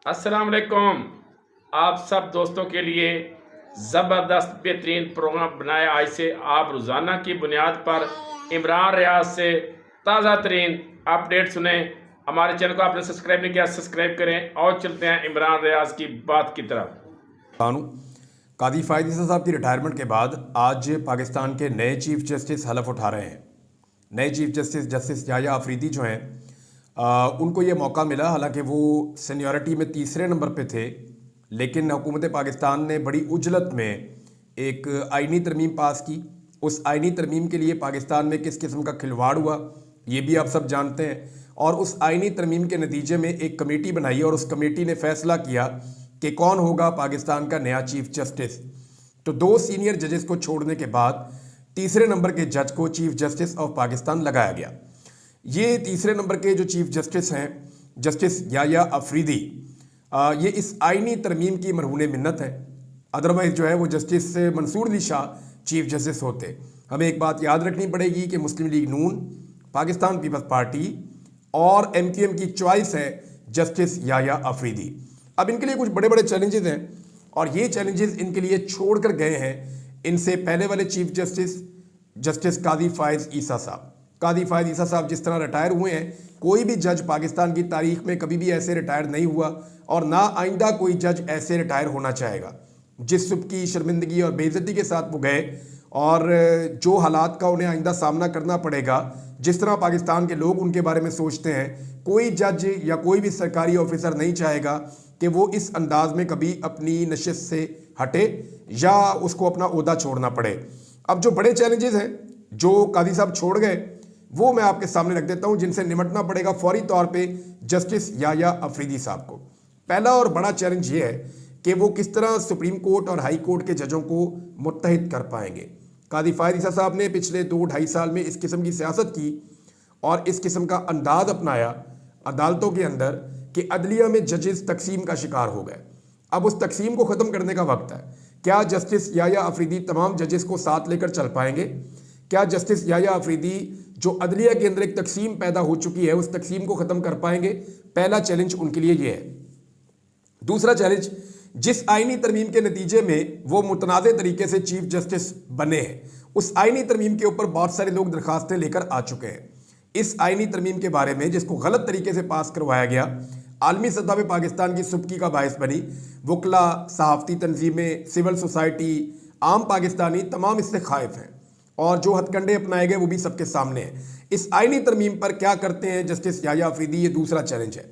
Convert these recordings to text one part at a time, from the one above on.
अस्सलाम वालेकुम। आप सब दोस्तों के लिए ज़बरदस्त बेहतरीन प्रोग्राम बनाया। आज से आप रोज़ाना की बुनियाद पर इमरान रियाज से ताज़ा तरीन अपडेट सुने। हमारे चैनल को आपने सब्सक्राइब नहीं किया, सब्सक्राइब करें और चलते हैं इमरान रियाज की बात की तरफ। कादी फायद ईसा साहब की रिटायरमेंट के बाद आज पाकिस्तान के नए चीफ जस्टिस हलफ उठा रहे हैं। नए chief justice justice Yahya Afridi जो हैं उनको ये मौका मिला। हालांकि वो सीनियरिटी में तीसरे नंबर पे थे, लेकिन हुकूमत पाकिस्तान ने बड़ी उजलत में एक आइनी तरमीम पास की। उस आइनी तरमीम के लिए पाकिस्तान में किस किस्म का खिलवाड़ हुआ ये भी आप सब जानते हैं। और उस आइनी तरमीम के नतीजे में एक कमेटी बनाई और उस कमेटी ने फैसला किया कि कौन होगा पाकिस्तान का नया चीफ जस्टिस। तो 2 सीनियर जजेस को छोड़ने के बाद तीसरे नंबर के जज को चीफ जस्टिस ऑफ पाकिस्तान लगाया गया। ये तीसरे नंबर के जो चीफ जस्टिस हैं जस्टिस याह्या अफरीदी, ये इस आइनी तरमीम की मरहून मिन्नत है। अदरवाइज जो है वो justice Mansoor Ali Shah chief justice होते। हमें एक बात याद रखनी पड़ेगी कि मुस्लिम लीग नून, पाकिस्तान पीपल्स पार्टी और MQM की चॉइस है जस्टिस याह्या अफरीदी। अब इनके लिए कुछ बड़े बड़े चैलेंजेस हैं और ये चैलेंजेस इनके लिए छोड़ कर गए हैं इनसे पहले वाले चीफ जस्टिस जस्टिस कादी फायद ईसा साहब। कादी फायद ईसा साहब जिस तरह रिटायर हुए हैं, कोई भी जज पाकिस्तान की तारीख में कभी भी ऐसे रिटायर नहीं हुआ और ना आइंदा कोई जज ऐसे रिटायर होना चाहेगा। जिस सुबह की शर्मिंदगी और बेइज्जती के साथ वो गए और जो हालात का उन्हें आइंदा सामना करना पड़ेगा, जिस तरह पाकिस्तान के लोग उनके बारे में सोचते हैं, कोई जज या कोई भी सरकारी ऑफिसर नहीं चाहेगा कि वो इस अंदाज में कभी अपनी नशिस्त से हटे या उसको अपना ओहदा छोड़ना पड़े। अब जो बड़े चैलेंजेस हैं जो कादी साहब छोड़ गए वो मैं आपके सामने रख देता हूं, जिनसे निमटना पड़ेगा फौरी तौर पे जस्टिस याह्या अफरीदी साहब को। पहला और बड़ा चैलेंज ये है कि वो किस तरह सुप्रीम कोर्ट और हाई कोर्ट के जजों को मुत्तहिद कर पाएंगे। कादी फायद ईसा साहब ने पिछले 2-2.5 साल में इस किस्म की सियासत की और इस किस्म का अंदाज अपनाया अदालतों के अंदर कि अदलिया में जजेस तकसीम का शिकार हो गए। अब उस तकसीम को ख़त्म करने का वक्त है। क्या जस्टिस याह्या अफरीदी तमाम जजेस को साथ लेकर चल पाएंगे? क्या जस्टिस याह्या अफरीदी जो अदलिया के अंदर एक तकसीम पैदा हो चुकी है उस तकसीम को ख़त्म कर पाएंगे? पहला चैलेंज उनके लिए ये है। दूसरा चैलेंज, जिस आइनी तरमीम के नतीजे में वो मुतनाज़ तरीके से चीफ जस्टिस बने हैं, उस आइनी तरमीम के ऊपर बहुत सारे लोग दरखास्तें लेकर आ चुके हैं। इस आइनी तरमीम के बारे में जिसको गलत तरीके से पास करवाया गया, आलमी सतह पर पाकिस्तान की सुबकी का बायस बनी। वकला, सहाफ़ती तंजीमें, सिविल सोसाइटी, आम पाकिस्तानी तमाम इससे खाइफ हैं और जो हथकंडे अपनाए गए वो भी सबके सामने हैं। इस आइनी तरमीम पर क्या करते हैं जस्टिस याह्या अफरीदी, ये दूसरा चैलेंज है।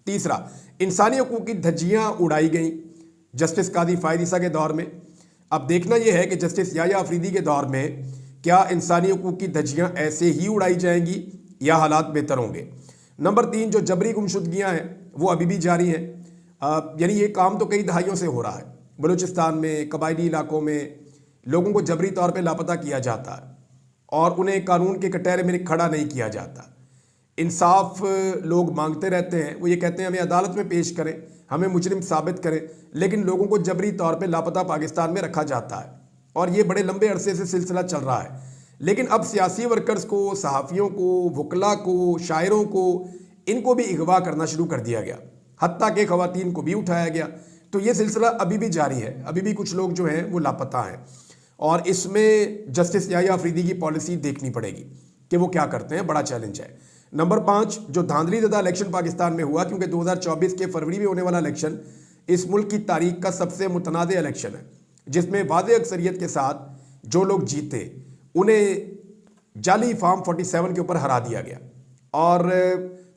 तीसरा, इंसानी हकूक़ की धज्जियाँ उड़ाई गई जस्टिस कादी फायद ईसा के दौर में। अब देखना यह है कि जस्टिस याह्या अफरीदी के दौर में क्या इंसानी हकूक़ की धज्जियाँ ऐसे ही उड़ाई जाएंगी या हालात बेहतर होंगे। नंबर 3, जो जबरी गुमशुदगियाँ हैं वो अभी भी जारी हैं। यानी ये काम तो कई दहाइयों से हो रहा है। बलूचिस्तान में, कबायली इलाकों में लोगों को जबरी तौर पे लापता किया जाता है और उन्हें कानून के कटहरे में खड़ा नहीं किया जाता। इंसाफ लोग मांगते रहते हैं, वो ये कहते हैं हमें अदालत में पेश करें, हमें मुजरिम साबित करें, लेकिन लोगों को जबरी तौर पे लापता पाकिस्तान में रखा जाता है और ये बड़े लंबे अरसे से सिलसिला चल रहा है। लेकिन अब सियासी वर्कर्स को, सहाफ़ियों को, वकला को, शायरों को, इनको भी अगवा करना शुरू कर दिया गया, हत्ता के ख़वातीन को भी उठाया गया। तो ये सिलसिला अभी भी जारी है, अभी भी कुछ लोग जो हैं वो लापता हैं और इसमें जस्टिस याह्या अफरीदी की पॉलिसी देखनी पड़ेगी कि वो क्या करते हैं। बड़ा चैलेंज है। नंबर 5, जो धांधली ज़दा इलेक्शन पाकिस्तान में हुआ, क्योंकि 2024 के फरवरी में होने वाला इलेक्शन इस मुल्क की तारीख का सबसे मुतनाज़ इलेक्शन है, जिसमें वाज़ेह अक्सरियत के साथ जो लोग जीते उन्हें जाली फॉर्म 47 के ऊपर हरा दिया गया और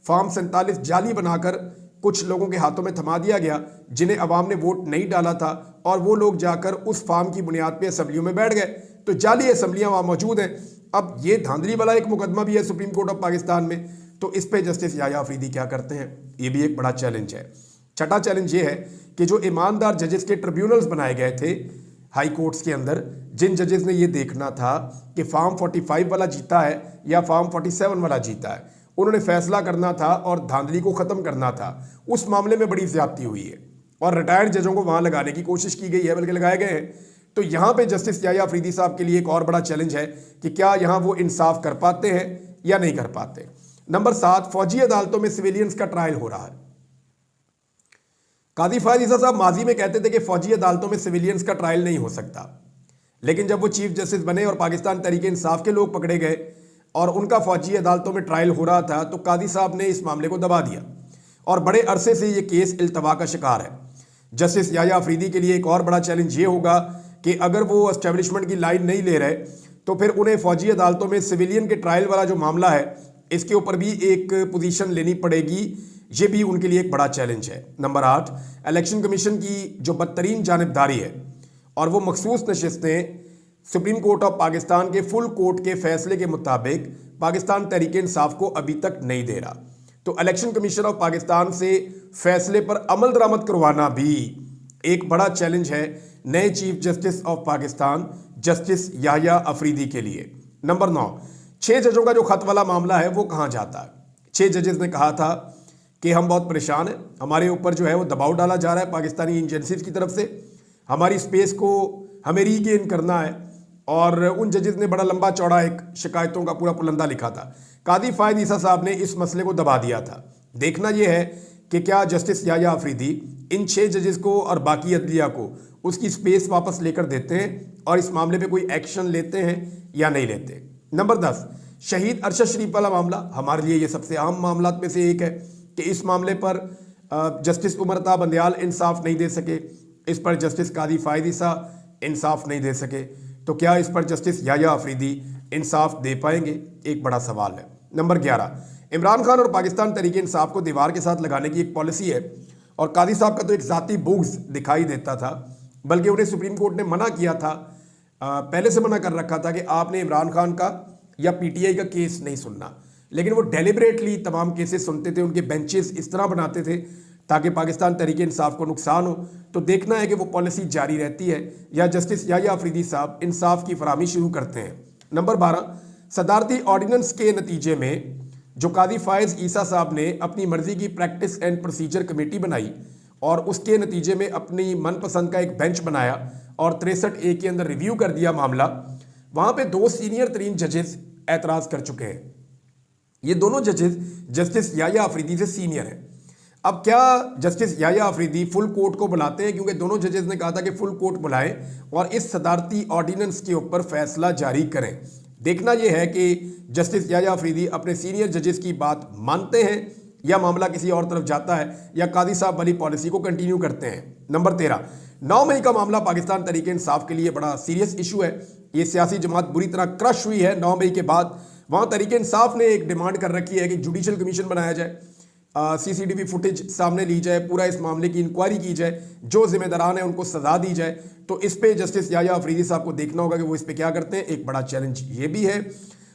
फॉर्म 47 जाली बनाकर कुछ लोगों के हाथों में थमा दिया गया जिन्हें अवाम ने वोट नहीं डाला था और वो लोग जाकर उस फॉर्म की बुनियाद पे असम्बलियों में बैठ गए। तो जाली असम्बलियाँ वहाँ मौजूद हैं। अब ये धांधली वाला एक मुकदमा भी है सुप्रीम कोर्ट ऑफ पाकिस्तान में, तो इस पे जस्टिस याह्या अफरीदी क्या करते हैं, ये भी एक बड़ा चैलेंज है। छठा चैलेंज ये है कि जो ईमानदार जजेस के ट्रिब्यूनल्स बनाए गए थे हाई कोर्ट्स के अंदर, जिन जजेस ने ये देखना था कि फॉर्म 45 वाला जीता है या फॉर्म 47 वाला जीता है, उन्होंने फैसला करना था और धांधली को ख़त्म करना था, उस मामले में बड़ी ज़्यादती हुई है और रिटायर्ड जजों को वहाँ लगाने की कोशिश की गई है, बल्कि लगाए गए हैं। तो यहाँ पे जस्टिस याह्या अफरीदी साहब के लिए एक और बड़ा चैलेंज है कि क्या यहाँ वो इंसाफ कर पाते हैं या नहीं कर पाते। नंबर 7, फौजी अदालतों में सिविलियंस का ट्रायल हो रहा है। कादी फायद ईसा साहब माजी में कहते थे कि फौजी अदालतों में सिविलियंस का ट्रायल नहीं हो सकता, लेकिन जब वो चीफ जस्टिस बने और पाकिस्तान तहरीक इंसाफ के लोग पकड़े गए और उनका फौजी अदालतों में ट्रायल हो रहा था, तो कादी साहब ने इस मामले को दबा दिया और बड़े अरसे से ये केस इल्तवा का शिकार है। जस्टिस याया अफरीदी के लिए एक और बड़ा चैलेंज ये होगा कि अगर वो एस्टेब्लिशमेंट की लाइन नहीं ले रहे तो फिर उन्हें फौजी अदालतों में सिविलियन के ट्रायल वाला जो मामला है इसके ऊपर भी एक पोजीशन लेनी पड़ेगी। ये भी उनके लिए एक बड़ा चैलेंज है। नंबर 8, इलेक्शन कमीशन की जो बदतरीन जानिबदारी है और वो मखसूस नशिस्तें सुप्रीम कोर्ट ऑफ पाकिस्तान के फुल कोर्ट के फैसले के मुताबिक पाकिस्तान तहरीक इंसाफ को अभी तक नहीं दे रहा, तो इलेक्शन कमीशन ऑफ पाकिस्तान से फैसले पर अमल दरामद करवाना भी एक बड़ा चैलेंज है नए chief justice of Pakistan justice Yahya Afridi के लिए। नंबर 9, 6 जजों का जो खत वाला मामला है वो कहाँ जाता है। 6 जजेस ने कहा था कि हम बहुत परेशान हैं, हमारे ऊपर जो है वो दबाव डाला जा रहा है पाकिस्तानी एजेंसीज की तरफ से, हमारी स्पेस को हमें रीगेन करना है। और उन जजेस ने बड़ा लंबा चौड़ा एक शिकायतों का पूरा पुलंदा लिखा था। कादी फायद ईसा साहब ने इस मसले को दबा दिया था। देखना यह है कि क्या जस्टिस याया अफरीदी इन 6 जजेस को और बाकी अदलिया को उसकी स्पेस वापस लेकर देते हैं और इस मामले पे कोई एक्शन लेते हैं या नहीं लेते। नंबर 10, शहीद अरशद शरीफ वाला मामला हमारे लिए ये सबसे अहम मामलात में से एक है कि इस मामले पर जस्टिस उमर ता बंदयाल इंसाफ नहीं दे सके, इस पर जस्टिस कादी फायद ईसा इंसाफ नहीं दे सके, तो क्या इस पर जस्टिस याया अफरीदी इंसाफ दे पाएंगे, एक बड़ा सवाल है। नंबर 11, इमरान खान और पाकिस्तान तहरीक इंसाफ को दीवार के साथ लगाने की एक पॉलिसी है और कादी साहब का तो एक ज़ाती बुग़्ज़ दिखाई देता था, बल्कि उन्हें सुप्रीम कोर्ट ने मना किया था, पहले से मना कर रखा था कि आपने इमरान खान का या पीटीआई का केस नहीं सुनना, लेकिन वो डेलिबरेटली तमाम केसेस सुनते थे, उनके बेंचेस इस तरह बनाते थे ताकि पाकिस्तान तहरीक इंसाफ को नुकसान हो। तो देखना है कि वो पॉलिसी जारी रहती है या जस्टिस याया अफरीदी साहब इंसाफ की फराहमी शुरू करते हैं। नंबर 12, सदारती ऑर्डिनेंस के नतीजे में जो कादी फायद ईसा साहब ने अपनी मर्जी की प्रैक्टिस एंड प्रोसीजर कमेटी बनाई और उसके नतीजे में अपनी मनपसंद का एक बेंच बनाया और 63A के अंदर रिव्यू कर दिया मामला, वहाँ पे 2 सीनियर तरीन जजेस एतराज़ कर चुके हैं। ये दोनों जजेस जस्टिस याया अफरीदी से सीनियर हैं। अब क्या justice Yahya Afridi full court को बुलाते हैं, क्योंकि दोनों जजेस ने कहा था कि फुल कोर्ट बुलाएं और इस सदारती ऑर्डिनेंस के ऊपर फैसला जारी करें। देखना यह है कि जस्टिस याया अफरीदी अपने सीनियर जजेस की बात मानते हैं या मामला किसी और तरफ जाता है या कादी साहब वाली पॉलिसी को कंटिन्यू करते हैं। नंबर 13, 9 मई का मामला पाकिस्तान तहरीक इंसाफ के लिए बड़ा सीरियस इशू है। ये सियासी जमात बुरी तरह क्रश हुई है 9 मई के बाद। वहाँ तहरीक इंसाफ ने एक डिमांड कर रखी है कि जुडिशल कमीशन बनाया जाए, CCTV फुटेज सामने ली जाए, पूरा इस मामले की इंक्वायरी की जाए, जो जिम्मेदारान है उनको सजा दी जाए। तो इस पे जस्टिस याया अफरीदी साहब को देखना होगा कि वो इस पे क्या करते हैं, एक बड़ा चैलेंज ये भी है।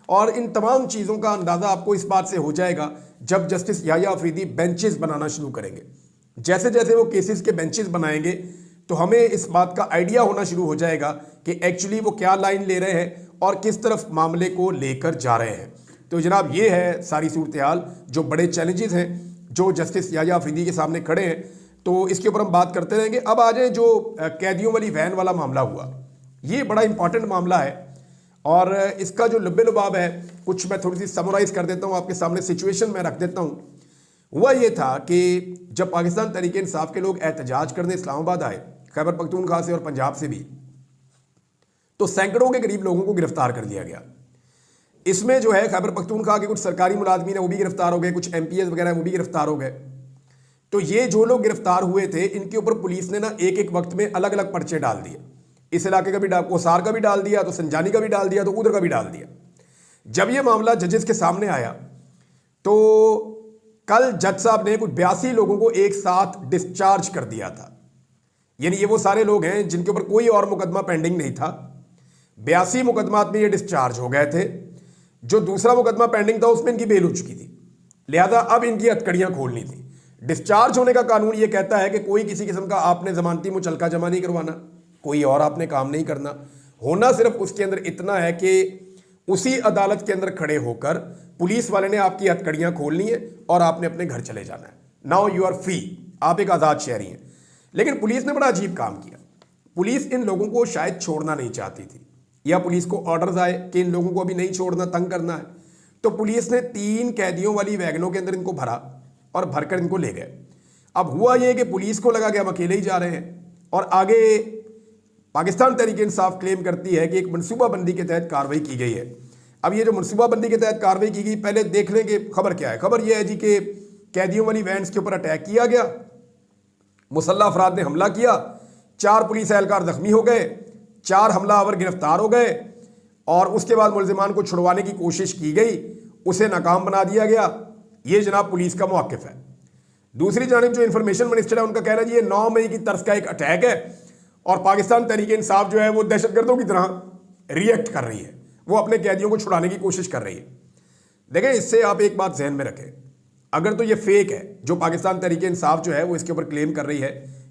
और इन तमाम चीज़ों का अंदाज़ा आपको इस बात से हो जाएगा जब जस्टिस याया अफरीदी बेंचेस बनाना शुरू करेंगे। जैसे जैसे वो केसेस के बेंचेस बनाएंगे तो हमें इस बात का आइडिया होना शुरू हो जाएगा कि एक्चुअली वो क्या लाइन ले रहे हैं और किस तरफ मामले को लेकर जा रहे हैं। तो जनाब ये है सारी सूरत हाल, जो बड़े चैलेंजेस हैं जो जस्टिस याया अफरीदी के सामने खड़े हैं, तो इसके ऊपर हम बात करते रहेंगे। अब आ जाए जो कैदियों वाली वैन वाला मामला हुआ, ये बड़ा इंपॉर्टेंट मामला है और इसका जो लुब्बे लुबाब है कुछ मैं थोड़ी सी समराइज कर देता हूँ आपके सामने, सिचुएशन में रख देता हूँ। हुआ ये था कि जब पाकिस्तान तहरीक इंसाफ के लोग एहतजाज करने इस्लामाबाद आए, खैबर पख्तूनख्वा से और पंजाब से भी, तो सैकड़ों के करीब लोगों को गिरफ्तार कर लिया गया। इसमें जो है खैबर पख्तूनख्वा के कुछ सरकारी मुलाजमीन है वो भी गिरफ्तार हो गए, कुछ MPs वगैरह वो भी गिरफ्तार हो गए। तो ये जो लोग गिरफ्तार हुए थे इनके ऊपर पुलिस ने ना एक एक वक्त में अलग अलग पर्चे डाल दिए। इस इलाके का भी कोसार का भी डाल दिया, तो संजानी का भी डाल दिया, तो उधर का भी डाल दिया। जब ये मामला जजेस के सामने आया तो कल जज साहब ने कुछ 82 लोगों को एक साथ डिस्चार्ज कर दिया था। यानी ये वो सारे लोग हैं जिनके ऊपर कोई और मुकदमा पेंडिंग नहीं था। 82 मुकदमात में ये डिस्चार्ज हो गए थे। जो दूसरा मुकदमा पेंडिंग था उसमें इनकी बेल हो चुकी थी, लिहाजा अब इनकी हथकड़ियां खोलनी थी। डिस्चार्ज होने का कानून ये कहता है कि कोई किसी किस्म का आपने जमानती मुचलका जमा नहीं करवाना, कोई और आपने काम नहीं करना। होना सिर्फ उसके अंदर इतना है कि उसी अदालत के अंदर खड़े होकर पुलिस वाले ने आपकी हथकड़ियां खोलनी है और आपने अपने घर चले जाना है। नाउ यू आर फ्री, आप एक आज़ाद शहरी हैं। लेकिन पुलिस ने बड़ा अजीब काम किया। पुलिस इन लोगों को शायद छोड़ना नहीं चाहती थी, या पुलिस को ऑर्डर्स आए कि इन लोगों को अभी नहीं छोड़ना, तंग करना है। तो पुलिस ने 3 कैदियों वाली वैगनों के अंदर इनको भरा और भरकर इनको ले गए। अब हुआ ये कि पुलिस को लगा कि हम अकेले ही जा रहे हैं, और आगे पाकिस्तान तहरीक इंसाफ क्लेम करती है कि एक मनसूबाबंदी के तहत कार्रवाई की गई है। अब ये जो मनसूबाबंदी के तहत कार्रवाई की गई, पहले देख लें कि खबर क्या है। खबर यह है जी कि कैदियों वाली वैन्स के ऊपर अटैक किया गया, मुसल्लह अफराद ने हमला किया, 4 पुलिस एहलकार जख्मी हो गए, 4 हमलावर गिरफ्तार हो गए, और उसके बाद मुलजिमान को छुड़वाने की कोशिश की गई, उसे नाकाम बना दिया गया। ये जनाब पुलिस का मौक़िफ़ है। दूसरी जानिब जो इंफॉर्मेशन मिनिस्टर है उनका कहना है जी ये 9 मई की तर्ज का एक अटैक है, और पाकिस्तान तहरीक इंसाफ जो है वो दहशतगर्दों की तरह रिएक्ट कर रही है, वो अपने कैदियों को छुड़ाने की कोशिश कर रही है। देखें, इससे आप एक बात जहन में रखें, अगर तो ये फेक है जो पाकिस्तान तहरीक इंसाफ जो है वो इसके ऊपर क्लेम कर रही है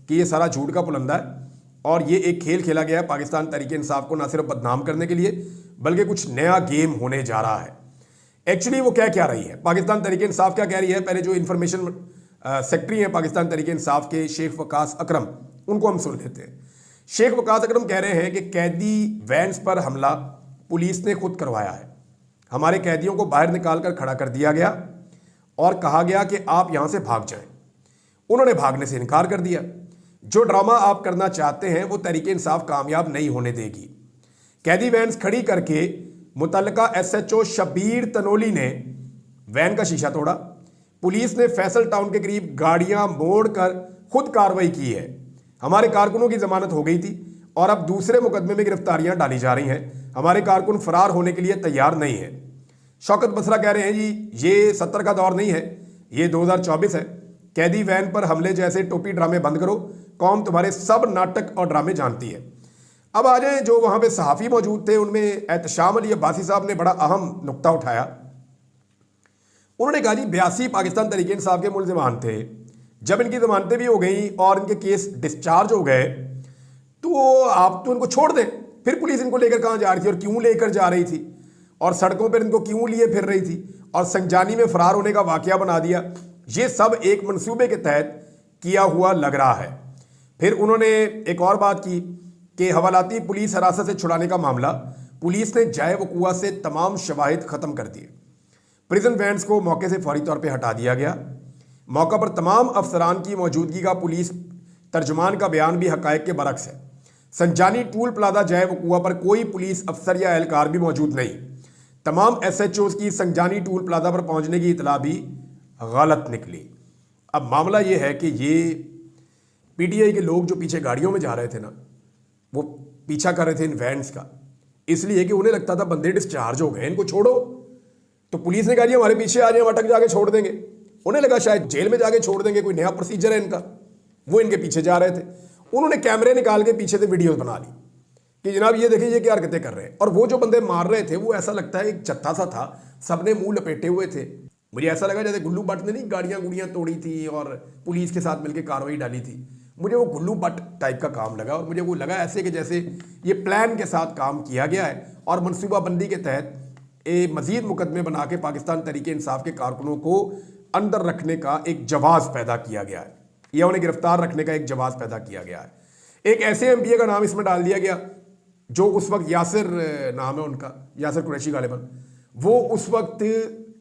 कि ये सारा झूठ का पुलंदा है और ये एक खेल खेला गया है पाकिस्तान तहरीक इंसाफ को ना सिर्फ बदनाम करने के लिए बल्कि कुछ नया गेम होने जा रहा है। एक्चुअली वो क्या रही है, पाकिस्तान तहरीक इंसाफ क्या कह रही है, पहले जो इंफॉर्मेशन सेक्रेटरी हैं पाकिस्तान तहरीक इंसाफ के शेख वकास अकरम, उनको हम सुन लेते हैं। शेख वकास अकरम कह रहे हैं कि कैदी वैन्स पर हमला पुलिस ने खुद करवाया है, हमारे कैदियों को बाहर निकाल कर खड़ा कर दिया गया और कहा गया कि आप यहां से भाग जाएं। उन्होंने भागने से इनकार कर दिया। जो ड्रामा आप करना चाहते हैं वो तहरीक इंसाफ कामयाब नहीं होने देगी। कैदी वैन्स खड़ी करके मुतल्लिका SHO शबीर तनोली ने वैन का शीशा तोड़ा। पुलिस ने फैसल टाउन के करीब गाड़ियां मोड़कर खुद कार्रवाई की है। हमारे कारकुनों की जमानत हो गई थी और अब दूसरे मुकदमे में गिरफ्तारियां डाली जा रही हैं। हमारे कारकुन फरार होने के लिए तैयार नहीं है। शौकत बसरा कह रहे हैं जी ये 70 का दौर नहीं है, ये 2024 है। कैदी वैन पर हमले जैसे टोपी ड्रामे बंद करो, कौम तुम्हारे सब नाटक और ड्रामे जानती है। अब आ जाए जो वहां पे सहाफ़ी मौजूद थे, उनमें एहतशाम अली अब्बासी साहब ने बड़ा अहम नुक्ता उठाया। उन्होंने कहा जी 82 पाकिस्तान तहरीक इंसाफ के मुलजिमान थे, जब इनकी जमानतें भी हो गई और इनके केस डिस्चार्ज हो गए तो आप तो इनको छोड़ दें। फिर पुलिस इनको लेकर कहाँ जा रही थी और क्यों लेकर जा रही थी और सड़कों पर इनको क्यों लिए फिर रही थी और संजानी में फरार होने का वाकया बना दिया। ये सब एक मंसूबे के तहत किया हुआ लग रहा है। फिर उन्होंने एक और बात की कि हवालाती पुलिस हिरासत से छुड़ाने का मामला पुलिस ने जाए वकुआ से तमाम शवाहिद ख़त्म कर दिए। प्रिजन वैन्स को मौके से फौरी तौर पे हटा दिया गया। मौका पर तमाम अफसरान की मौजूदगी का पुलिस तर्जुमान का बयान भी हकायक के बरक्स है। संजानी टूल प्लाजा जाए वकुआ पर कोई पुलिस अफसर या एहलकार भी मौजूद नहीं। तमाम SHOs की संजानी टूल प्लाजा पर पहुंचने की इतला भी गलत निकली। अब मामला ये है कि ये PTI के लोग जो पीछे गाड़ियों में जा रहे थे ना, वो पीछा कर रहे थे इन वैन्स का, इसलिए कि उन्हें लगता था बंदे डिस्चार्ज हो गए, इनको छोड़ो। तो पुलिस ने कहा जी हमारे पीछे आ जाए, हम अटक जाके छोड़ देंगे। उन्हें लगा शायद जेल में जाके छोड़ देंगे, कोई नया प्रोसीजर है इनका। वो इनके पीछे जा रहे थे। उन्होंने कैमरे निकाल के पीछे से वीडियोस बना ली कि जनाब ये देखिए ये क्या हरकतें कर रहे हैं। और वो जो बंदे मार रहे थे वो ऐसा लगता है एक जत्था सा था, सबने मुंह लपेटे हुए थे। मुझे ऐसा लगा जैसे गुल्लू भट्ट ने नहीं गाड़ियाँ तोड़ी थी और पुलिस के साथ मिलकर कार्रवाई डाली थी। मुझे वो गुल्लू भट्ट टाइप का काम लगा और मुझे वो लगा ऐसे कि जैसे ये प्लान के साथ काम किया गया है और मनसूबाबंदी के तहत मजीद मुकदमे बना के पाकिस्तान तहरीक इंसाफ के कारकुनों को अंदर रखने का एक जवाब पैदा किया गया है या उन्हें गिरफ्तार रखने का एक जवाब पैदा किया गया है। एक ऐसे MPA का नाम इसमें डाल दिया गया जो उस वक्त यासिर नाम है उनका, यासिर कुरैशी गालिबन, वो उस वक्त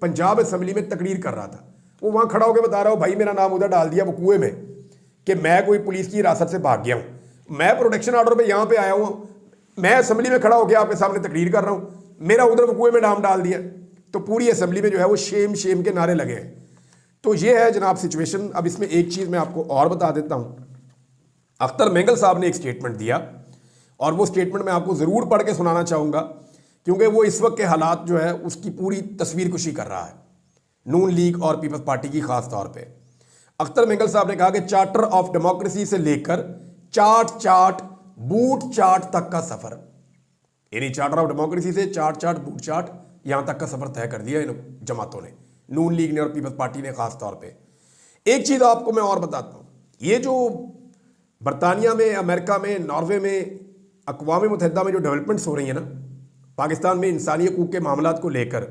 पंजाब असम्बली में तकरीर कर रहा था। वो वहाँ खड़ा होकर बता रहा हो भाई मेरा नाम उधर डाल दिया वो कुएं में कि मैं कोई पुलिस की हिरासत से भाग गया हूँ, मैं प्रोटेक्शन ऑर्डर पे यहाँ पे आया हुआ, मैं असम्बली में खड़ा होकर आपके सामने तकरीर कर रहा हूँ, मेरा उधर वो कुएं में नाम डाल दिया। तो पूरी असम्बली में जो है वो शेम शेम के नारे लगे हैं। तो ये है जनाब सिचुएशन। अब इसमें एक चीज़ मैं आपको और बता देता हूँ। अख्तर मेंगल साहब ने एक स्टेटमेंट दिया और वो स्टेटमेंट मैं आपको ज़रूर पढ़ के सुनाना चाहूँगा क्योंकि वो इस वक्त के हालात जो है उसकी पूरी तस्वीर कुशी कर रहा है नून लीग और पीपल्स पार्टी की खास तौर पे। अख्तर मेंगल साहब ने कहा कि चार्टर ऑफ डेमोक्रेसी से लेकर चाट बूट चाट तक का सफ़र, यानी चार्टर ऑफ डेमोक्रेसी से चाट बूट चाट यहाँ तक का सफ़र तय कर दिया इन जमातों ने, नून लीग ने और पीपल्स पार्टी ने खास तौर पे। एक चीज़ आपको मैं और बताता हूँ, ये जो बरतानिया में, अमेरिका में, नॉर्वे में, अक़वाम मुत्तहिदा में जो डेवलपमेंट्स हो रही हैं ना पाकिस्तान में इंसानी हकूक़ के मामलात को लेकर,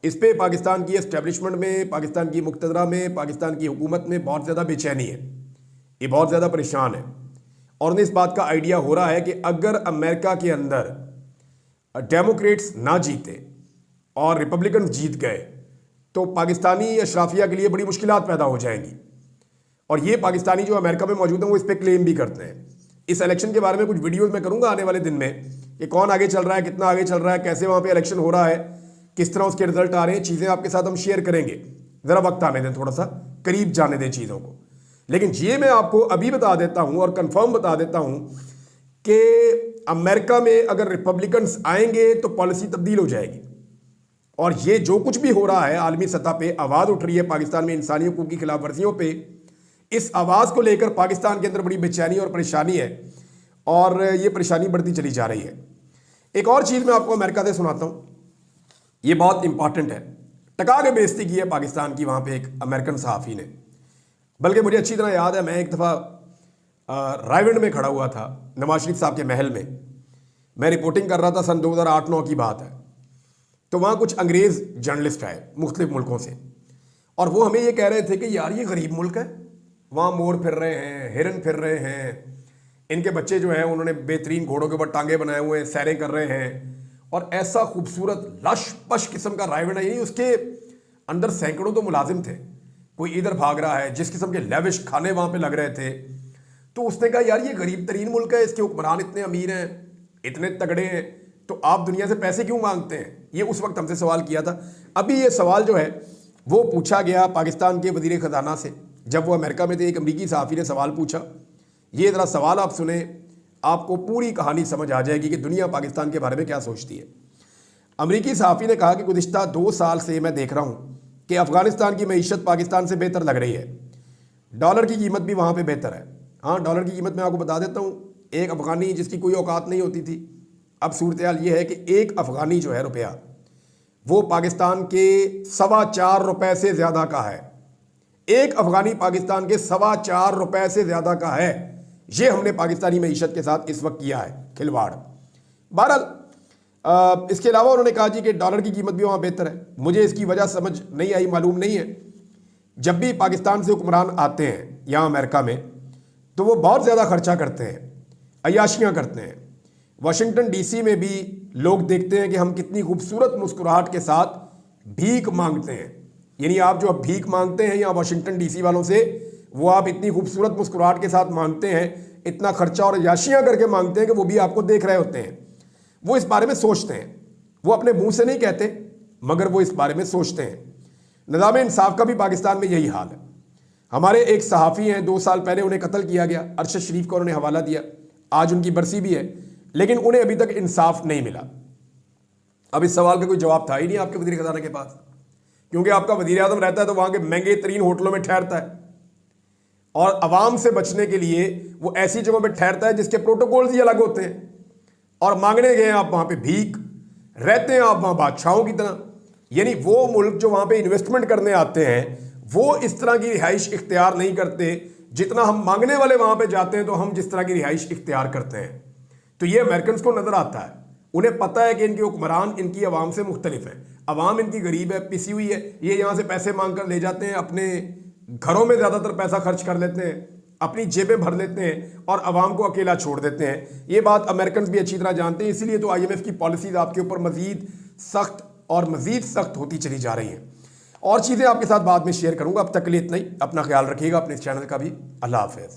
इस पर पाकिस्तान की एस्टेब्लिशमेंट में, पाकिस्तान की मुक़तदरा में, पाकिस्तान की हुकूमत में बहुत ज़्यादा बेचैनी है, ये बहुत ज़्यादा परेशान है। और उन्हें इस बात का आइडिया हो रहा है कि अगर अमेरिका के अंदर डेमोक्रेट्स ना जीते और रिपब्लिकन जीत गए तो पाकिस्तानी अशराफिया के लिए बड़ी मुश्किलात पैदा हो जाएंगी। और ये पाकिस्तानी जो अमेरिका में मौजूद हैं वो इस पर क्लेम भी करते हैं। इस इलेक्शन के बारे में कुछ वीडियोज़ मैं करूँगा आने वाले दिन में कि कौन आगे चल रहा है, कितना आगे चल रहा है, कैसे वहाँ पर इलेक्शन हो रहा है, किस तरह उसके रिजल्ट आ रहे हैं, चीज़ें आपके साथ हम शेयर करेंगे। ज़रा वक्त आने दें, थोड़ा सा करीब जाने दें चीज़ों को। लेकिन ये मैं आपको अभी बता देता हूँ और कंफर्म बता देता हूँ कि अमेरिका में अगर रिपब्लिकन्स आएंगे तो पॉलिसी तब्दील हो जाएगी। और ये जो कुछ भी हो रहा है आलमी सतह पे, आवाज़ उठ रही है पाकिस्तान में इंसानी हकूक़ की खिलाफ वर्जियों पे, इस आवाज़ को लेकर पाकिस्तान के अंदर बड़ी बेचैनी और परेशानी है और ये परेशानी बढ़ती चली जा रही है। एक और चीज़ मैं आपको अमेरिका से सुनाता हूँ, ये बहुत इंपॉर्टेंट है। टका के बेइज्जती की है पाकिस्तान की वहाँ पे एक अमेरिकन सहाफ़ी ने। बल्कि मुझे अच्छी तरह याद है, मैं एक दफ़ा रायविंड में खड़ा हुआ था, नवाज शरीफ साहब के महल में। मैं रिपोर्टिंग कर रहा था, सन 2008-9 की बात है। तो वहाँ कुछ अंग्रेज़ जर्नलिस्ट आए मुख्तलिफ मुल्कों से, और वो हमें ये कह रहे थे कि यार ये गरीब मुल्क है, वहाँ मोर फिर रहे हैं, हिरन फिर रहे हैं, इनके बच्चे जो हैं उन्होंने बेहतरीन घोड़ों के ऊपर टांगे बनाए हुए हैं, सैरें कर रहे हैं, और ऐसा खूबसूरत लश पश किस्म का रायविंड है। यानी उसके अंदर सैकड़ों तो मुलाजिम थे, कोई इधर भाग रहा है, जिस किस्म के लेविश खाने वहाँ पे लग रहे थे। तो उसने कहा यार ये गरीब तरीन मुल्क है, इसके हुक्मरान इतने अमीर हैं, इतने तगड़े हैं, तो आप दुनिया से पैसे क्यों मांगते हैं? ये उस वक्त हमसे सवाल किया था। अभी ये सवाल जो है वो पूछा गया पाकिस्तान के वज़ीर ख़जाना से, जब वो अमेरिका में थे। एक अमरीकी सहाफ़ी ने सवाल पूछा। ये ज़रा सवाल आप सुने, आपको पूरी कहानी समझ आ जाएगी कि दुनिया पाकिस्तान के बारे में क्या सोचती है। अमरीकी सहाफ़ी ने कहा कि गुज़िश्ता 2 साल से मैं देख रहा हूँ कि अफ़गानिस्तान की मईशत पाकिस्तान से बेहतर लग रही है, डॉलर की कीमत भी वहाँ पे बेहतर है। हाँ, डॉलर की कीमत मैं आपको बता देता हूँ, एक अफ़गानी जिसकी कोई औकात नहीं होती थी, अब सूरत हाल ये है कि एक अफ़गानी जो है रुपया वो पाकिस्तान के 4.25 रुपये से ज़्यादा का है। एक अफ़गानी पाकिस्तान के 4.25 रुपये से ज़्यादा का है। ये हमने पाकिस्तानी मईशत के साथ इस वक्त किया है खिलवाड़। बहरहाल इसके अलावा उन्होंने कहा जी कि डॉलर की कीमत भी वहाँ बेहतर है। मुझे इसकी वजह समझ नहीं आई, मालूम नहीं है। जब भी पाकिस्तान से हुक्मरान आते हैं यहाँ अमेरिका में तो वो बहुत ज़्यादा खर्चा करते हैं, अय्याशियाँ करते हैं। वाशिंगटन डीसी में भी लोग देखते हैं कि हम कितनी खूबसूरत मुस्कुराहट के साथ भीख मांगते हैं। यानी आप जो अब भीख मांगते हैं यहाँ वाशिंगटन डीसी वालों से, वो आप इतनी खूबसूरत मुस्कुराहट के साथ मांगते हैं, इतना खर्चा और अय्याशियाँ करके मांगते हैं कि वो भी आपको देख रहे होते हैं। वो इस बारे में सोचते हैं, वो अपने मुंह से नहीं कहते मगर वो इस बारे में सोचते हैं। निज़ाम इंसाफ का भी पाकिस्तान में यही हाल है। हमारे एक सहाफ़ी हैं, 2 साल पहले उन्हें कत्ल किया गया, अरशद शरीफ को उन्होंने हवाला दिया। आज उनकी बरसी भी है, लेकिन उन्हें अभी तक इंसाफ नहीं मिला। अब इस सवाल का कोई जवाब था ही नहीं आपके वज़ीर ख़ज़ाना के पास, क्योंकि आपका वज़ीर आज़म रहता है तो वहाँ के महंगे तरीन होटलों में ठहरता है और आवाम से बचने के लिए वो ऐसी जगहों पर ठहरता है जिसके प्रोटोकॉल्स ही अलग होते हैं। और मांगने गए आप वहाँ पे भीख, रहते हैं आप वहाँ बादशाहों की तरह। यानी वो मुल्क जो वहाँ पे इन्वेस्टमेंट करने आते हैं वो इस तरह की रिहाइश इख्तियार नहीं करते जितना हम मांगने वाले वहाँ पे जाते हैं तो हम जिस तरह की रिहाइश इख्तियार करते हैं। तो ये अमेरिकन को नज़र आता है, उन्हें पता है कि इनके हुक्मरान इनकी आवाम से मुख्तलिफ है। आवाम इनकी गरीब है, पिसी हुई है, ये यहाँ से पैसे मांग कर ले जाते हैं, अपने घरों में ज़्यादातर पैसा खर्च कर लेते हैं, अपनी जेबें भर लेते हैं और आवाम को अकेला छोड़ देते हैं। ये बात अमेरिकन भी अच्छी तरह जानते हैं, इसीलिए तो IMF की पॉलिसीज़ आपके ऊपर मज़ीद सख्त और मज़ीद सख्त होती चली जा रही हैं। और चीज़ें आपके साथ बाद में शेयर करूँगा। अब तक के लिए इतना ही। अपना ख्याल रखिएगा, अपने इस चैनल का भी। अल्लाह हाफ़िज़।